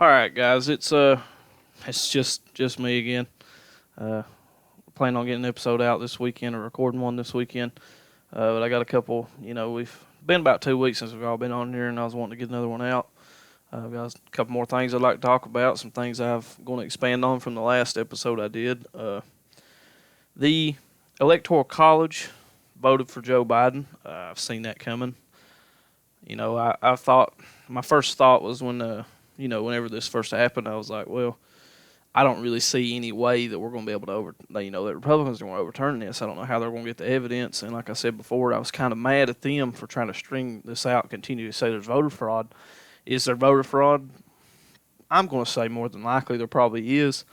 All right, guys. It's just me again. Uh, Planning on getting an episode out this weekend or recording one this weekend. But I got a couple. We've been about 2 weeks since we've all been on here, and I was wanting to get another one out. I've got a couple more things I'd like to talk about. Some things I've going to expand on from the last episode I did. The Electoral College voted for Joe Biden. I've seen that coming. I thought my first thought was whenever this first happened, I was like, well, I don't really see any way that we're going to be able to that Republicans are going to overturn this. I don't know how they're going to get the evidence. And like I said before, I was kind of mad at them for trying to string this out and continue to say there's voter fraud. Is there voter fraud? I'm going to say more than likely there probably is.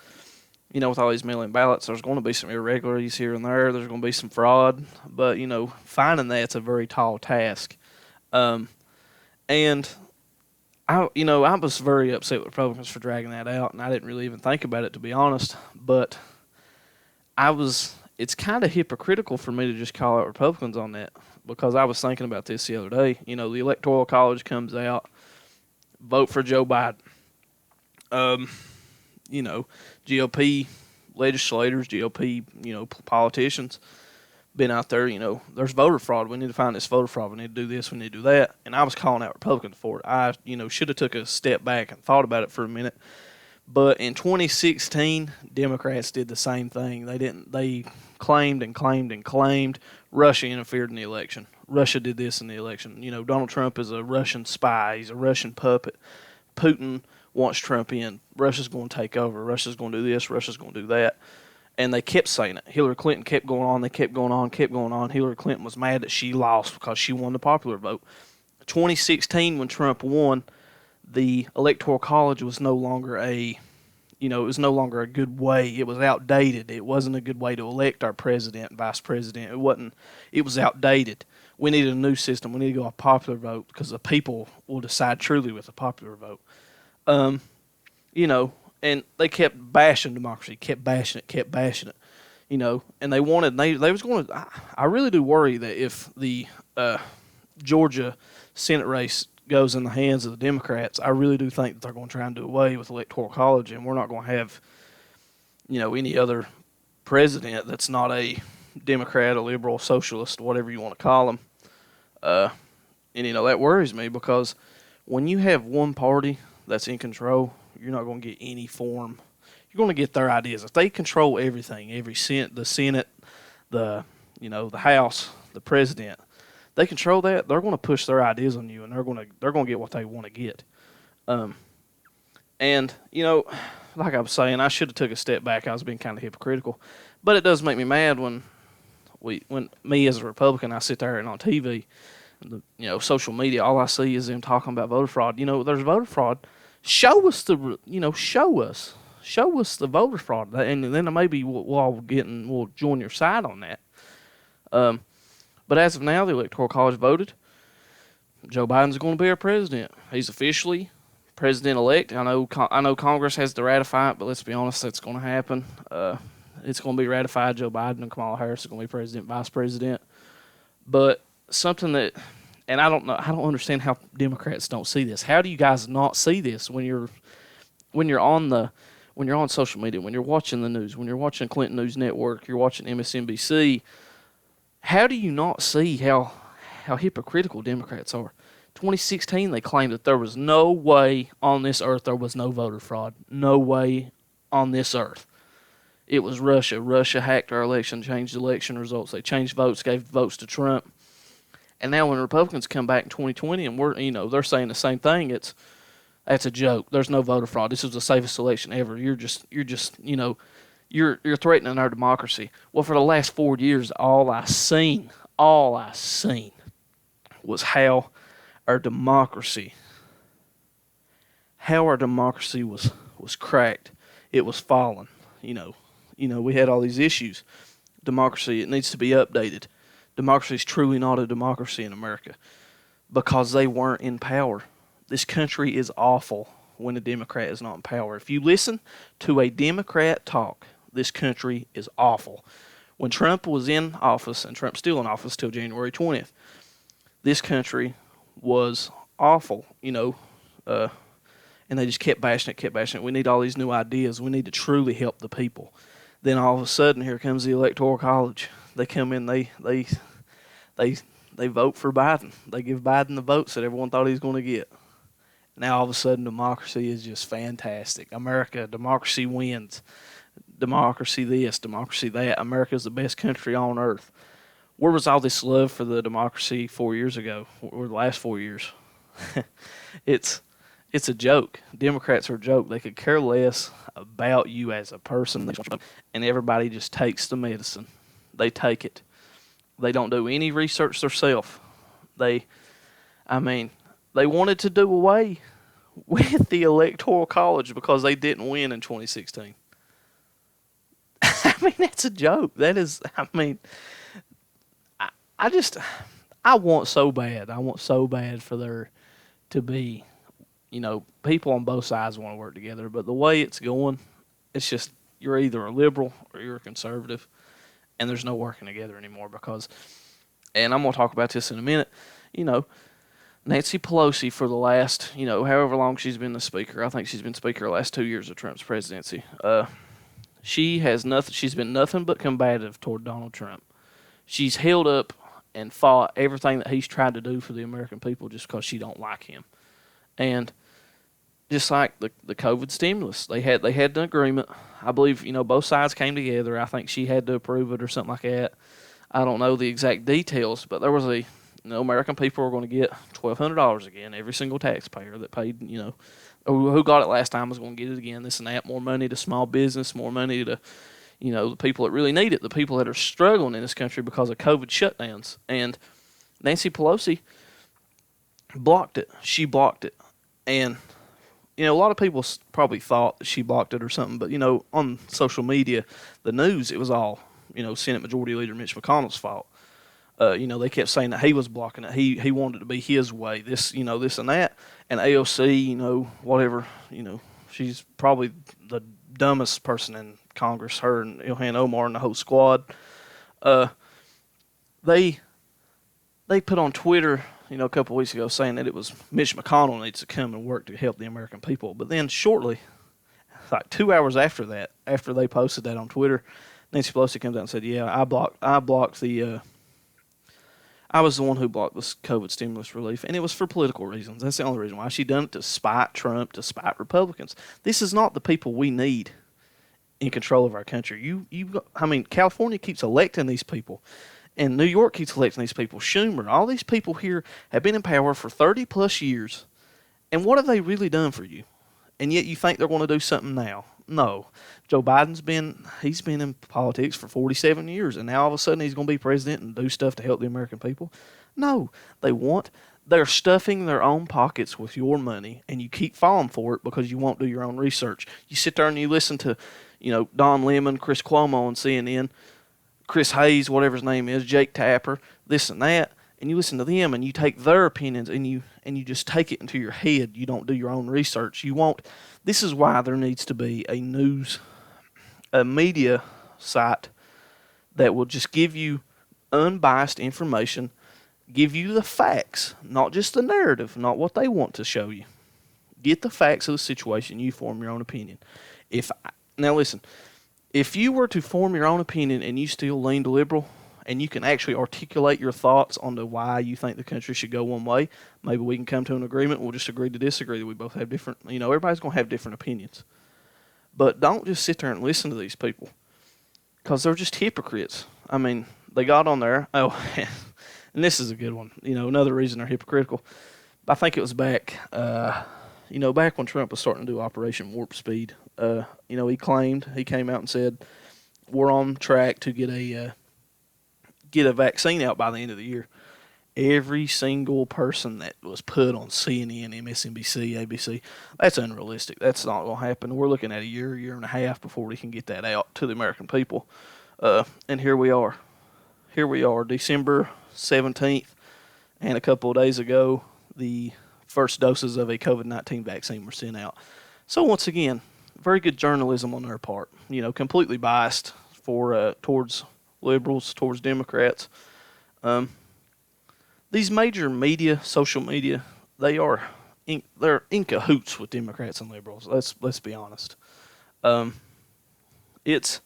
With all these mail-in ballots, there's going to be some irregularities here and there. There's going to be some fraud. But, finding that's a very tall task. And I was very upset with Republicans for dragging that out, and I didn't really even think about it, to be honest. But it's kind of hypocritical for me to just call out Republicans on that, because I was thinking about this the other day. The Electoral College comes out, vote for Joe Biden. GOP legislators, GOP, politicians been out there, there's voter fraud. We need to find this voter fraud. We need to do this. We need to do that. And I was calling out Republicans for it. I, should have took a step back and thought about it for a minute. But in 2016, Democrats did the same thing. They claimed and claimed and claimed Russia interfered in the election. Russia did this in the election. Donald Trump is a Russian spy. He's a Russian puppet. Putin wants Trump in. Russia's going to take over. Russia's going to do this. Russia's going to do that. And they kept saying it. Hillary Clinton kept going on. They kept going on, kept going on. Hillary Clinton was mad that she lost because she won the popular vote. 2016, when Trump won, the Electoral College was no longer it was no longer a good way. It was outdated. It wasn't a good way to elect our president and vice president. It was outdated. We needed a new system. We need to go a popular vote, because the people will decide truly with a popular vote. And they kept bashing democracy, kept bashing it, and they was going to, I really do worry that if the Georgia Senate race goes in the hands of the Democrats, I really do think that they're going to try and do away with Electoral College, and we're not going to have, any other president that's not a Democrat, a liberal, socialist, whatever you want to call them. And that worries me, because when you have one party that's in control, you're not going to get any form. You're going to get their ideas. If they control everything, the Senate, the House, the president, they control that. They're going to push their ideas on you, and they're going to get what they want to get. And like I was saying, I should have took a step back. I was being kind of hypocritical, but it does make me mad when me as a Republican, I sit there and on TV, social media, all I see is them talking about voter fraud. There's voter fraud. Show us the voter fraud, and then maybe we'll join your side on that. But as of now, the Electoral College voted. Joe Biden's going to be our president. He's officially president-elect. I know Congress has to ratify it, but let's be honest, that's going to happen. It's going to be ratified. Joe Biden and Kamala Harris are going to be president, vice president. But something that, and I don't understand how Democrats don't see this. How do you guys not see this when you're on social media, when you're watching the news, when you're watching Clinton News Network, you're watching MSNBC? How do you not see how hypocritical Democrats are? 2016, they claimed that there was no way on this earth there was no voter fraud. No way on this earth. It was Russia. Russia hacked our election, changed election results. They changed votes, gave votes to Trump. And now when Republicans come back in 2020 and they're saying the same thing, that's a joke. There's no voter fraud. This was the safest election ever. You're threatening our democracy. Well, for the last 4 years, all I seen was how our democracy was cracked. It was falling. We had all these issues. Democracy, it needs to be updated. Democracy is truly not a democracy in America because they weren't in power. This country is awful when a Democrat is not in power. If you listen to a Democrat talk, this country is awful. When Trump was in office, and Trump's still in office till January 20th, this country was awful, And they just kept bashing it, kept bashing it. We need all these new ideas. We need to truly help the people. Then all of a sudden, here comes the Electoral College. They come in, they vote for Biden. They give Biden the votes that everyone thought he was going to get. Now all of a sudden, democracy is just fantastic. America, democracy wins. Democracy this, democracy that. America's the best country on earth. Where was all this love for the democracy 4 years ago, or the last 4 years? It's a joke. Democrats are a joke. They could care less about you as a person, and everybody just takes the medicine. They take it. They don't do any research themselves. They wanted to do away with the Electoral College because they didn't win in 2016. I mean, that's a joke. That is, I want so bad. I want so bad for there to be, people on both sides want to work together. But the way it's going, it's just you're either a liberal or you're a conservative, and there's no working together anymore because, and I'm going to talk about this in a minute, Nancy Pelosi for the last, however long she's been the speaker. I think she's been speaker the last 2 years of Trump's presidency. She's been nothing but combative toward Donald Trump. She's held up and fought everything that he's tried to do for the American people just because she don't like him. And just like the COVID stimulus, they had an agreement. I believe, both sides came together. I think she had to approve it or something like that. I don't know the exact details, but there was American people were going to get $1,200 again. Every single taxpayer that paid, who got it last time was going to get it again. This and that, more money to small business, more money to, the people that really need it, the people that are struggling in this country because of COVID shutdowns. And Nancy Pelosi blocked it. She blocked it. And, a lot of people probably thought that she blocked it or something, but, on social media, the news, it was all, Senate Majority Leader Mitch McConnell's fault. They kept saying that he was blocking it. He wanted it to be his way, this and that. And AOC, whatever, she's probably the dumbest person in Congress, her and Ilhan Omar and the whole squad. They put on Twitter, a couple of weeks ago saying that it was Mitch McConnell needs to come and work to help the American people. But then shortly, like 2 hours after that, after they posted that on Twitter, Nancy Pelosi comes out and said, "Yeah, I blocked the." I was the one who blocked this COVID stimulus relief, and it was for political reasons. That's the only reason why. She done it to spite Trump, to spite Republicans. This is not the people we need in control of our country. California keeps electing these people, and New York keeps electing these people. Schumer, all these people here have been in power for 30-plus years, and what have they really done for you? And yet you think they're going to do something now. No. Joe Biden's been in politics for 47 years, and now all of a sudden he's going to be president and do stuff to help the American people. No. They're stuffing their own pockets with your money, and you keep falling for it because you won't do your own research. You sit there and you listen to, Don Lemon, Chris Cuomo on CNN, Chris Hayes, whatever his name is, Jake Tapper, this and that, and you listen to them and you take their opinions and you just take it into your head. You don't do your own research. This is why there needs to be a media site that will just give you unbiased information, give you the facts, not just the narrative, not what they want to show you. Get the facts of the situation. You form your own opinion. Now listen, if you were to form your own opinion and you still lean to liberal, and you can actually articulate your thoughts on why you think the country should go one way, maybe we can come to an agreement. We'll just agree to disagree that we both have different, everybody's going to have different opinions. But don't just sit there and listen to these people because they're just hypocrites. They got on there. Oh, and this is a good one. Another reason they're hypocritical. I think it was back when Trump was starting to do Operation Warp Speed. He came out and said, we're on track to get a vaccine out by the end of the year. Every single person that was put on CNN, MSNBC, ABC, that's unrealistic. That's not going to happen. We're looking at a year and a half before we can get that out to the American people. And here we are. December 17th, and a couple of days ago, the first doses of a COVID-19 vaccine were sent out. So once again, very good journalism on their part. Completely biased towards liberals, towards Democrats. These major media, social media, they are they're in cahoots with Democrats and liberals. Let's be honest. Um, it's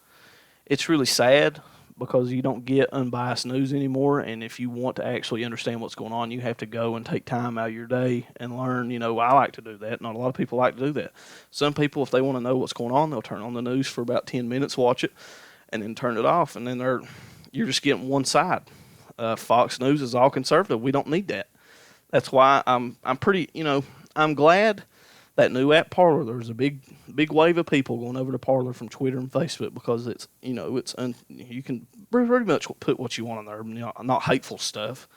it's really sad because you don't get unbiased news anymore. And if you want to actually understand what's going on, you have to go and take time out of your day and learn. I like to do that. Not a lot of people like to do that. Some people, if they want to know what's going on, they'll turn on the news for about 10 minutes, watch it, and then turn it off. And then you're just getting one side. Fox News is all conservative. We don't need that. That's why I'm pretty, I'm glad that new app Parler. There's a big wave of people going over to Parler from Twitter and Facebook because you can pretty much put what you want on there, not hateful stuff.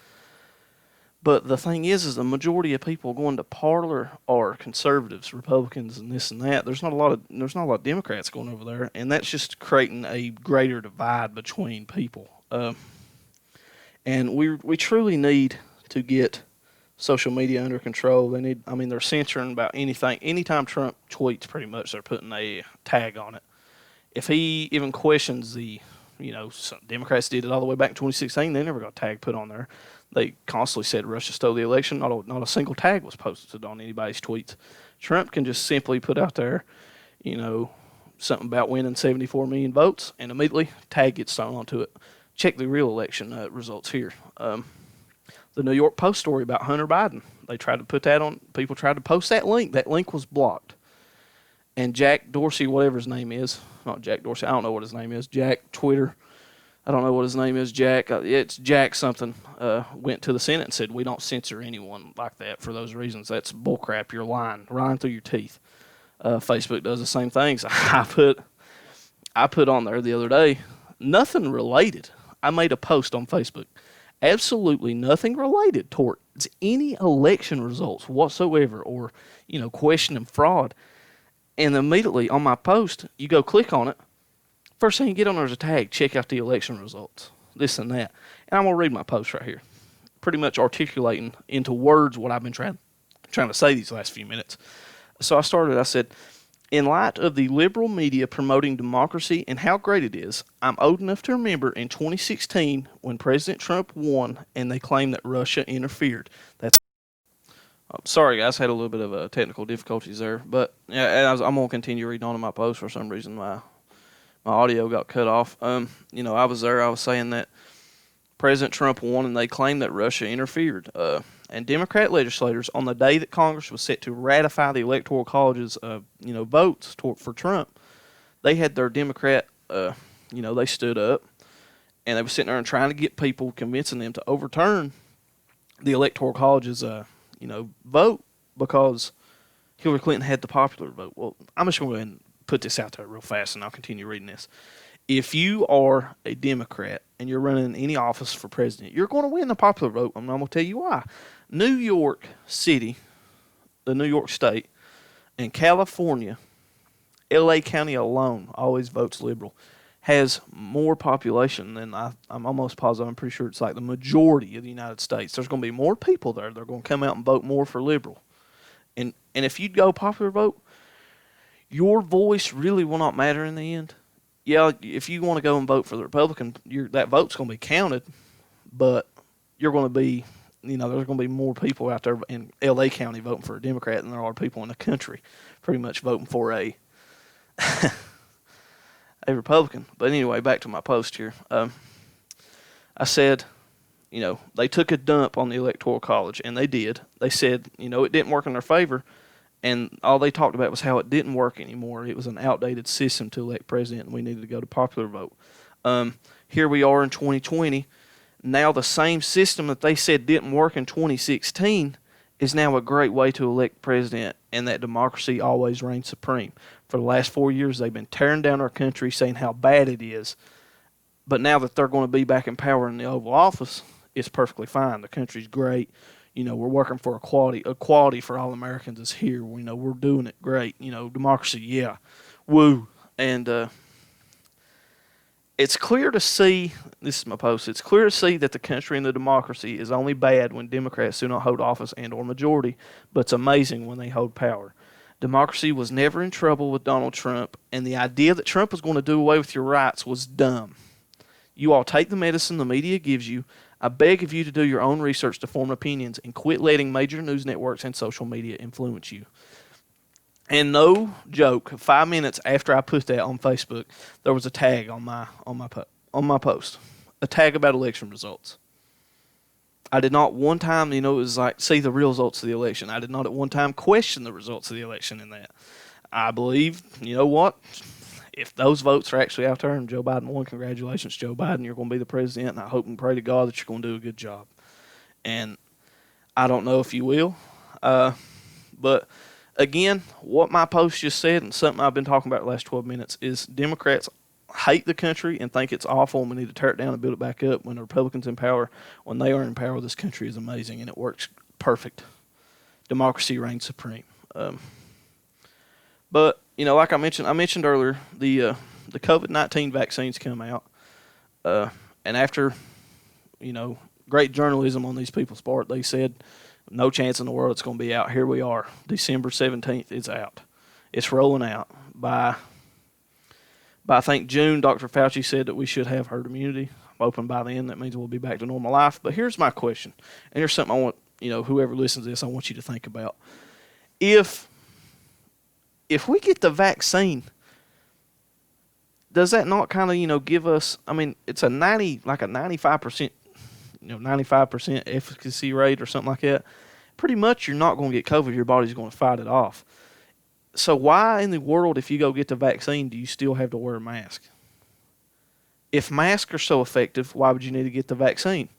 But the thing is the majority of people going to Parler are conservatives, Republicans, and this and that. There's not a lot of Democrats going over there, and that's just creating a greater divide between people. And we truly need to get social media under control. They're censoring about anything. Anytime Trump tweets, pretty much they're putting a tag on it. If he even questions some Democrats did it all the way back in 2016, they never got a tag put on there. They constantly said Russia stole the election. Not a single tag was posted on anybody's tweets. Trump can just simply put out there, something about winning 74 million votes, and immediately tag gets thrown onto it. Check the real election results here. The New York Post story about Hunter Biden. They tried to put that on. People tried to post that link. That link was blocked. And Jack Dorsey, whatever his name is, not Jack Dorsey, I don't know what his name is. Jack Twitter, I don't know what his name is. Jack, it's Jack something. Went to the Senate and said we don't censor anyone like that for those reasons. That's bullcrap. You're lying through your teeth. Facebook does the same things. I put on there the other day, nothing related. I made a post on Facebook. Absolutely nothing related towards any election results whatsoever or, questioning fraud. And immediately on my post, you go click on it. First thing you get on there is a tag, check out the election results, this and that. And I'm going to read my post right here, pretty much articulating into words what I've been trying to say these last few minutes. So I said, in light of the liberal media promoting democracy and how great it is, I'm old enough to remember in 2016 when President Trump won and they claimed that Russia interfered. Sorry, guys, had a little bit of technical difficulties there, but I'm going to continue reading on in my post. For some reason, my audio got cut off. I was there. I was saying that President Trump won and they claimed that Russia interfered. And Democrat legislators, on the day that Congress was set to ratify the Electoral College's, votes for Trump, they had their Democrat, they stood up, and they were sitting there and trying to get people, convincing them to overturn the Electoral College's, vote because Hillary Clinton had the popular vote. Well, I'm just going to go ahead and put this out there real fast, and I'll continue reading this. If you are a Democrat and you're running any office for president, you're going to win the popular vote. I'm going to tell you why. New York City, the New York State, and California, L.A. County alone always votes liberal, has more population than I'm almost positive. I'm pretty sure it's like the majority of the United States. There's going to be more people there. They're going to come out and vote more for liberal. And if you go popular vote, your voice really will not matter in the end. Yeah, if you want to go and vote for the Republican, that vote's going to be counted, but you're going to be, there's going to be more people out there in L.A. County voting for a Democrat than there are people in the country pretty much voting for a Republican. But anyway, back to my post here. I said, they took a dump on the Electoral College, and they did. They said, it didn't work in their favor. And all they talked about was how it didn't work anymore. It was an outdated system to elect president, and we needed to go to popular vote. Here we are in 2020. Now the same system that they said didn't work in 2016 is now a great way to elect president, and that democracy always reigns supreme. For the last 4 years, they've been tearing down our country, saying how bad it is. But now that they're going to be back in power in the Oval Office, it's perfectly fine. The country's great. We're working for equality for all Americans is here. We're doing it great. Democracy, yeah. Woo. And it's clear to see, this is my post, it's clear to see that the country and the democracy is only bad when Democrats do not hold office and or majority, but it's amazing when they hold power. Democracy was never in trouble with Donald Trump, and the idea that Trump was going to do away with your rights was dumb. You all take the medicine the media gives you. I beg of you to do your own research to form opinions and quit letting major news networks and social media influence you. And no joke, 5 minutes after I put that on Facebook, there was a tag on my post, a tag about election results. I did not one time, it was like, see the real results of the election. I did not at one time question the results of the election in that. I believe, you know what? If those votes are actually out there and Joe Biden won, congratulations, Joe Biden. You're going to be the president, and I hope and pray to God that you're going to do a good job. And I don't know if you will. But, again, what my post just said and something I've been talking about the last 12 minutes is Democrats hate the country and think it's awful and we need to tear it down and build it back up. When the Republicans in power, when they are in power, this country is amazing and it works perfect. Democracy reigns supreme. But, like I mentioned earlier, the COVID-19 vaccines come out. And after, great journalism on these people's part, they said, no chance in the world it's going to be out. Here we are. December 17th, it's out. It's rolling out. By I think June, Dr. Fauci said that we should have herd immunity. I'm hoping by then that means we'll be back to normal life. But here's my question. And here's something I want, whoever listens to this, I want you to think about. If we get the vaccine, does that not kind of, give us, it's a 95%, 95% efficacy rate or something like that. Pretty much you're not going to get COVID. Your body's going to fight it off. So why in the world, if you go get the vaccine, do you still have to wear a mask? If masks are so effective, why would you need to get the vaccine?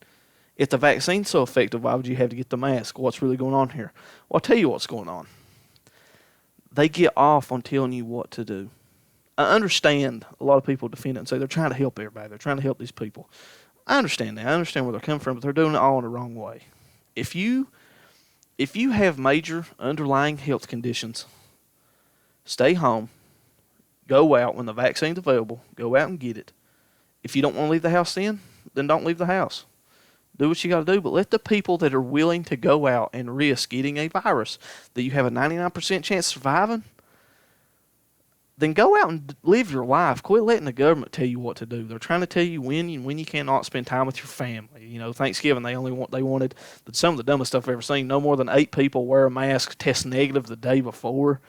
If the vaccine's so effective, why would you have to get the mask? What's really going on here? Well, I'll tell you what's going on. They get off on telling you what to do. I understand a lot of people defend it and say they're trying to help everybody. They're trying to help these people. I understand that. I understand where they're coming from, but they're doing it all in the wrong way. If you have major underlying health conditions, stay home, go out when the vaccine's available, go out and get it. If you don't want to leave the house then don't leave the house. Do what you got to do, but let the people that are willing to go out and risk getting a virus that you have a 99% chance of surviving, then go out and live your life. Quit letting the government tell you what to do. They're trying to tell you when you cannot spend time with your family. Thanksgiving they wanted some of the dumbest stuff I've ever seen. No more than 8 people wear a mask, test negative the day before,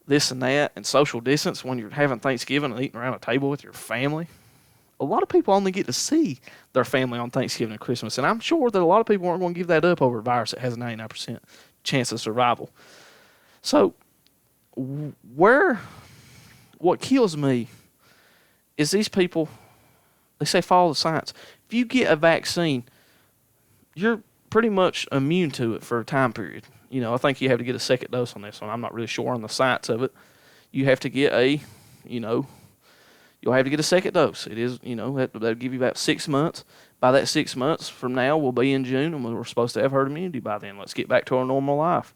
this and that, and social distance when you're having Thanksgiving and eating around a table with your family. A lot of people only get to see their family on Thanksgiving and Christmas, and I'm sure that a lot of people aren't going to give that up over a virus that has a 99% chance of survival. So, what kills me is these people, they say follow the science. If you get a vaccine, you're pretty much immune to it for a time period. I think you have to get a second dose on this one. I'm not really sure on the science of it. You have to get you'll have to get a second dose. It is, that'll give you about 6 months. By that 6 months from now, we'll be in June, and we're supposed to have herd immunity by then. Let's get back to our normal life.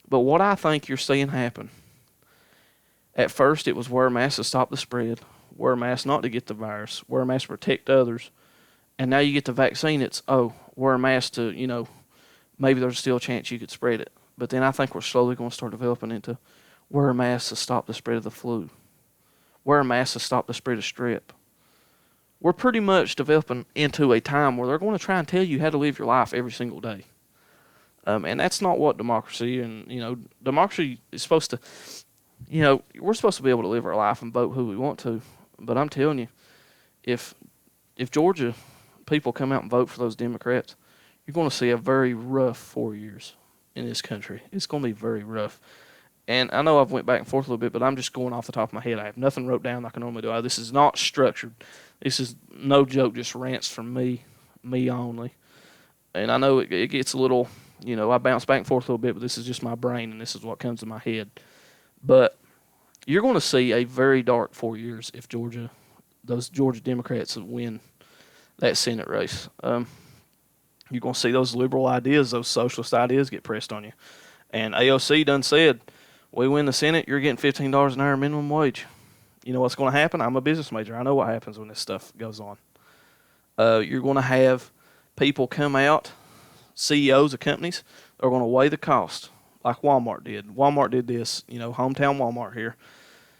But what I think you're seeing happen, at first it was wear a mask to stop the spread, wear a mask not to get the virus, wear a mask to protect others. And now you get the vaccine, it's, wear a mask to, maybe there's still a chance you could spread it. But then I think we're slowly going to start developing into wear a mask to stop the spread of the flu. Wear a mask to stop the spread of strep. We're pretty much developing into a time where they're going to try and tell you how to live your life every single day. And that's not what democracy and, democracy is supposed to, we're supposed to be able to live our life and vote who we want to. But I'm telling you, if Georgia people come out and vote for those Democrats, you're going to see a very rough 4 years in this country. It's going to be very rough. And I know I've went back and forth a little bit, but I'm just going off the top of my head. I have nothing wrote down like I normally do. This is not structured. This is, no joke, just rants from me only. And I know it gets a little, I bounce back and forth a little bit, but this is just my brain, and this is what comes to my head. But you're going to see a very dark 4 years if those Georgia Democrats win that Senate race. You're going to see those liberal ideas, those socialist ideas get pressed on you. And AOC done said, we win the Senate, you're getting $15 an hour minimum wage. You know what's going to happen? I'm a business major. I know what happens when this stuff goes on. You're going to have people come out, CEOs of companies, are going to weigh the cost like Walmart did. Walmart did this, hometown Walmart here.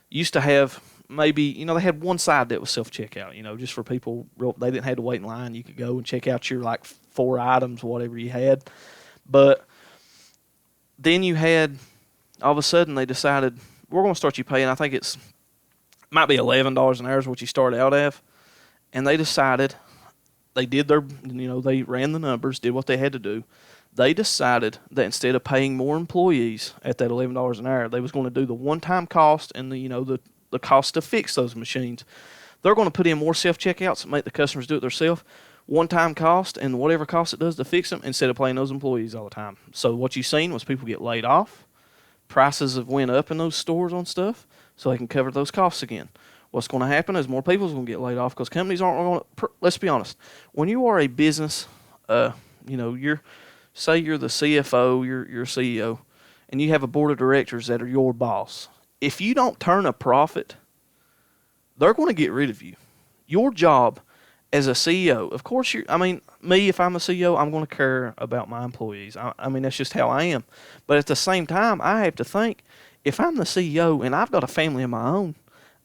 Used to have maybe, they had one side that was self-checkout, just for people, they didn't have to wait in line. You could go and check out your, like, 4 items, whatever you had. But then you had, all of a sudden, they decided, we're going to start you paying, I think might be $11 an hour is what you start out at. And they decided, they did their, they ran the numbers, did what they had to do. They decided that instead of paying more employees at that $11 an hour, they was going to do the one-time cost and the cost to fix those machines. They're going to put in more self-checkouts and make the customers do it themselves. One-time cost and whatever cost it does to fix them instead of paying those employees all the time. So what you've seen was people get laid off. Prices have went up in those stores on stuff so they can cover those costs again. What's going to happen is more people are going to get laid off because companies aren't going to. Let's be honest. When you are a business, say you're the CFO, you're CEO, and you have a board of directors that are your boss. If you don't turn a profit, they're going to get rid of you. Your job as a CEO, of course, if I'm a CEO, I'm going to care about my employees. That's just how I am. But at the same time, I have to think, if I'm the CEO and I've got a family of my own,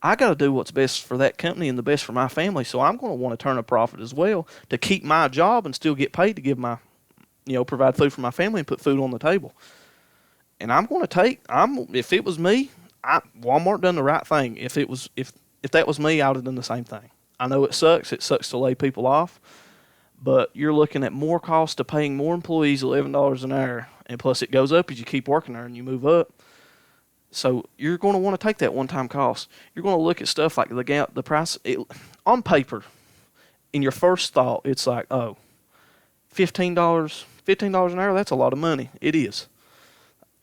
I got to do what's best for that company and the best for my family. So I'm going to want to turn a profit as well to keep my job and still get paid to give my, provide food for my family and put food on the table. And I'm going to if it was me, Walmart done the right thing. If that was me, I would have done the same thing. I know it sucks. It sucks to lay people off, but you're looking at more cost to paying more employees $11 an hour, and plus it goes up as you keep working there and you move up. So you're going to want to take that one-time cost. You're going to look at stuff like the price. On paper, in your first thought, it's like, oh, $15 an hour, that's a lot of money. It is.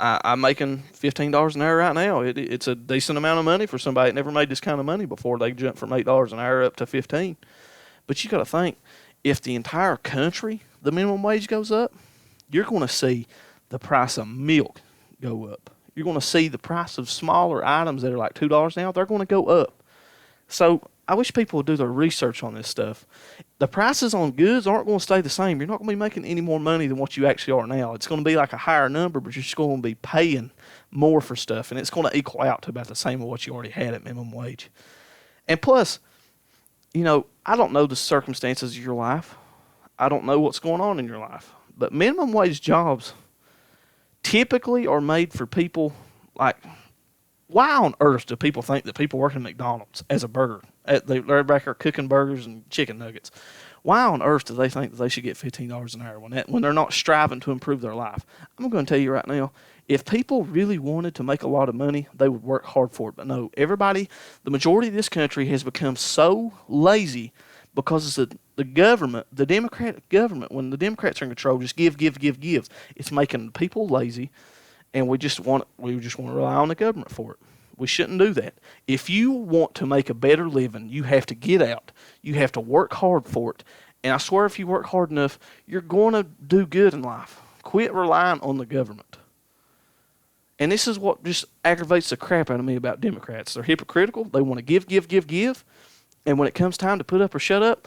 I'm making $15 an hour right now. It's a decent amount of money for somebody that never made this kind of money before. They jump from $8 an hour up to $15. But you got to think, if the entire country, the minimum wage goes up, you're going to see the price of milk go up. You're going to see the price of smaller items that are like $2 now, they're going to go up. So I wish people would do their research on this stuff. The prices on goods aren't going to stay the same. You're not going to be making any more money than what you actually are now. It's going to be like a higher number, but you're just going to be paying more for stuff, and it's going to equal out to about the same of what you already had at minimum wage. And plus, I don't know the circumstances of your life. I don't know what's going on in your life. But minimum wage jobs typically are made for people like, why on earth do people think that people working at McDonald's as a burger, they're back there cooking burgers and chicken nuggets, why on earth do they think that they should get $15 an hour when they're not striving to improve their life? I'm going to tell you right now, if people really wanted to make a lot of money, they would work hard for it. But no, the majority of this country has become so lazy because the government, the Democratic government, when the Democrats are in control, just give. It's making people lazy, and we just want to rely on the government for it. We shouldn't do that. If you want to make a better living, you have to get out. You have to work hard for it. And I swear if you work hard enough, you're going to do good in life. Quit relying on the government. And this is what just aggravates the crap out of me about Democrats. They're hypocritical. They want to give. And when it comes time to put up or shut up,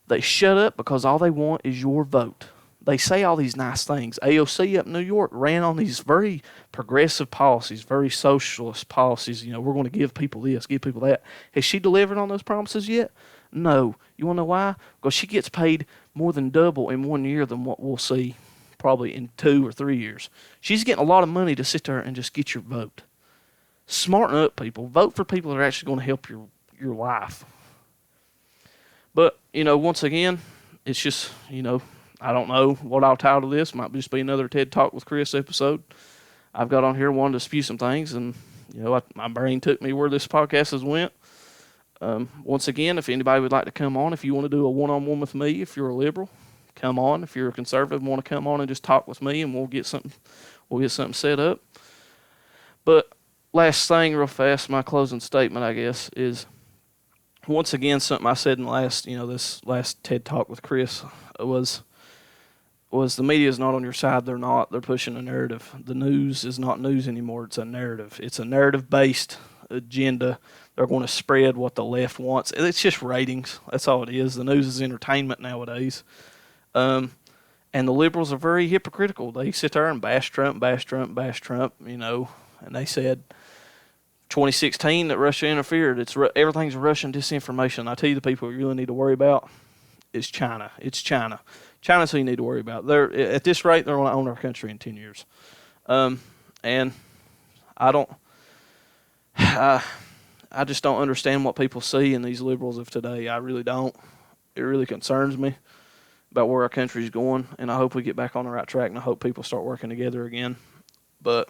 they shut up because all they want is your vote. They say all these nice things. AOC up in New York ran on these very progressive policies, very socialist policies. We're going to give people this, give people that. Has she delivered on those promises yet? No. You want to know why? Because she gets paid more than double in 1 year than what we'll see probably in 2 or 3 years. She's getting a lot of money to sit there and just get your vote. Smarten up, people. Vote for people that are actually going to help your life. But, once again, it's just, I don't know what I'll title this. Might just be another TED Talk with Chris episode. I've got on here wanting to spew some things, and my brain took me where this podcast has went. Once again, if anybody would like to come on, if you want to do a one-on-one with me, if you're a liberal, come on. If you're a conservative, want to come on and just talk with me, and we'll get something set up. But last thing, real fast, my closing statement, I guess, is once again something I said in this last TED Talk with Chris was the media is not on your side. They're not. They're pushing a narrative. The news is not news anymore. It's a narrative. It's a narrative-based agenda. They're going to spread what the left wants. It's just ratings. That's all it is. The news is entertainment nowadays. And the liberals are very hypocritical. They sit there and bash Trump, and they said 2016 that Russia interfered. Everything's Russian disinformation. I tell you, the people you really need to worry about is China. It's China. China's who you need to worry about. They're at this rate, they're going to own our country in 10 years. And I don't, I just don't understand what people see in these liberals of today. I really don't. It really concerns me about where our country's going, and I hope we get back on the right track, and I hope people start working together again. But,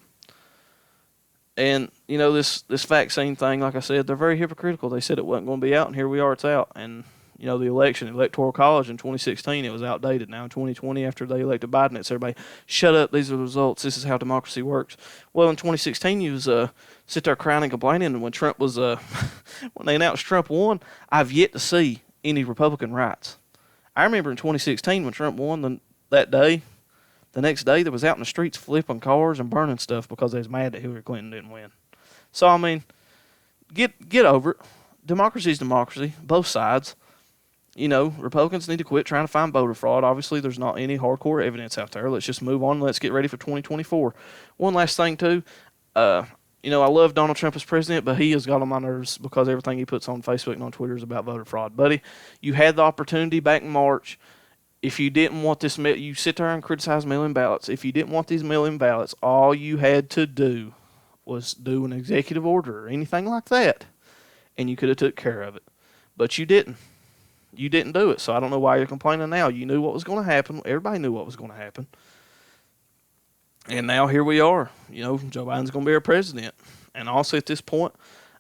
and, you know, this vaccine thing, like I said, they're very hypocritical. They said it wasn't going to be out, and here we are, it's out. And, you know, the electoral college in 2016, it was outdated. Now in 2020, after they elected Biden, it's everybody, shut up, these are the results, this is how democracy works. Well, in 2016, you was sit there crying and complaining, and when Trump was, when they announced Trump won, I've yet to see any Republican riots. I remember in 2016 when Trump won that day, the next day they was out in the streets flipping cars and burning stuff because they was mad that Hillary Clinton didn't win. So, I mean, get over it. Democracy is democracy, both sides. You know, Republicans need to quit trying to find voter fraud. Obviously, there's not any hardcore evidence out there. Let's just move on. Let's get ready for 2024. One last thing, too. You know, I love Donald Trump as president, but he has got on my nerves because everything he puts on Facebook and on Twitter is about voter fraud. Buddy, you had the opportunity back in March. If you didn't want this, you sit there and criticize mail-in ballots. If you didn't want these mail-in ballots, all you had to do was do an executive order or anything like that, and you could have took care of it. But you didn't. You didn't do it, so I don't know why you're complaining now. You knew what was going to happen. Everybody knew what was going to happen. And now here we are. You know, Joe Biden's going to be our president. And also at this point,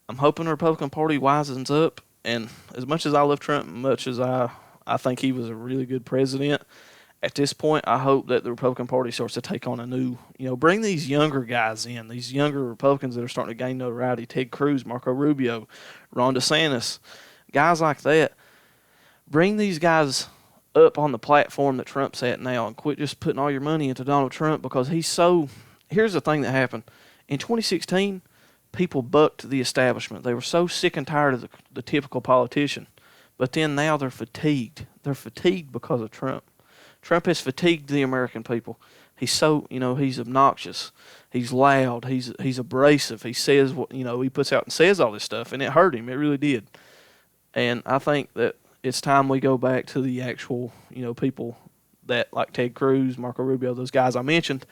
I'm hoping the Republican Party wisens up. And as much as I love Trump, much as I think he was a really good president, at this point, I hope that the Republican Party starts to take on a new, you know, bring these younger guys in, these younger Republicans that are starting to gain notoriety. Ted Cruz, Marco Rubio, Ron DeSantis, guys like that. Bring these guys up on the platform that Trump's at now and quit just putting all your money into Donald Trump because he's so... Here's the thing that happened. In 2016, people bucked the establishment. They were so sick and tired of the typical politician. But then now they're fatigued. They're fatigued because of Trump. Trump has fatigued the American people. He's so, you know, he's obnoxious. He's loud. He's abrasive. He says what, you know, he puts out and says all this stuff, and it hurt him. It really did. And I think that it's time we go back to the actual, you know, people that like Ted Cruz, Marco Rubio, those guys I mentioned.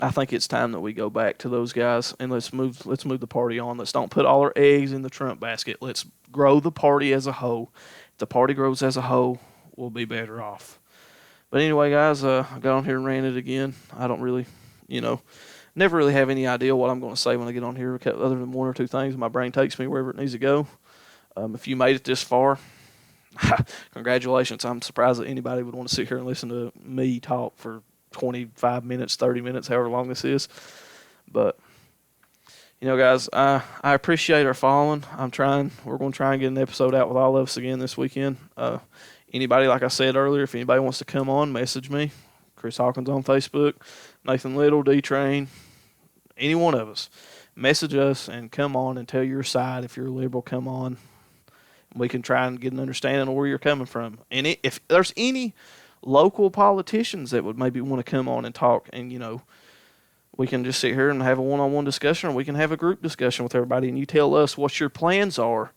I think it's time that we go back to those guys and let's move the party on. Let's don't put all our eggs in the Trump basket. Let's grow the party as a whole. If the party grows as a whole, we'll be better off. But anyway, guys, I got on here and ranted again. I don't really, you know, never really have any idea what I'm going to say when I get on here, other than one or two things. My brain takes me wherever it needs to go. If you made it this far, congratulations. I'm surprised that anybody would want to sit here and listen to me talk for 25 minutes, 30 minutes, however long this is. But, you know, guys, I appreciate our following. We're going to try and get an episode out with all of us again this weekend. Anybody, like I said earlier, if anybody wants to come on, message me. Chris Hawkins on Facebook, Nathan Little, D-Train, any one of us. Message us and come on and tell your side. If you're a liberal, come on. We can try and get an understanding of where you're coming from. And if there's any local politicians that would maybe want to come on and talk, and, you know, we can just sit here and have a one-on-one discussion, or we can have a group discussion with everybody, and you tell us what your plans are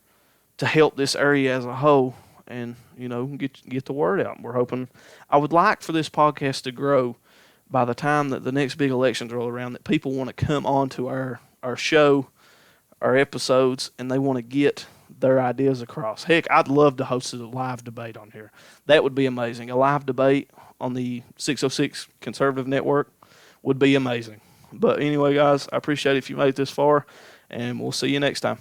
to help this area as a whole and, you know, get the word out. We're hoping, I would like for this podcast to grow by the time that the next big elections roll around, that people want to come on to our show, our episodes, and they want to get their ideas across. Heck, I'd love to host a live debate on here. That would be amazing. A live debate on the 606 Conservative Network would be amazing. But anyway, guys, I appreciate it if you made it this far, and we'll see you next time.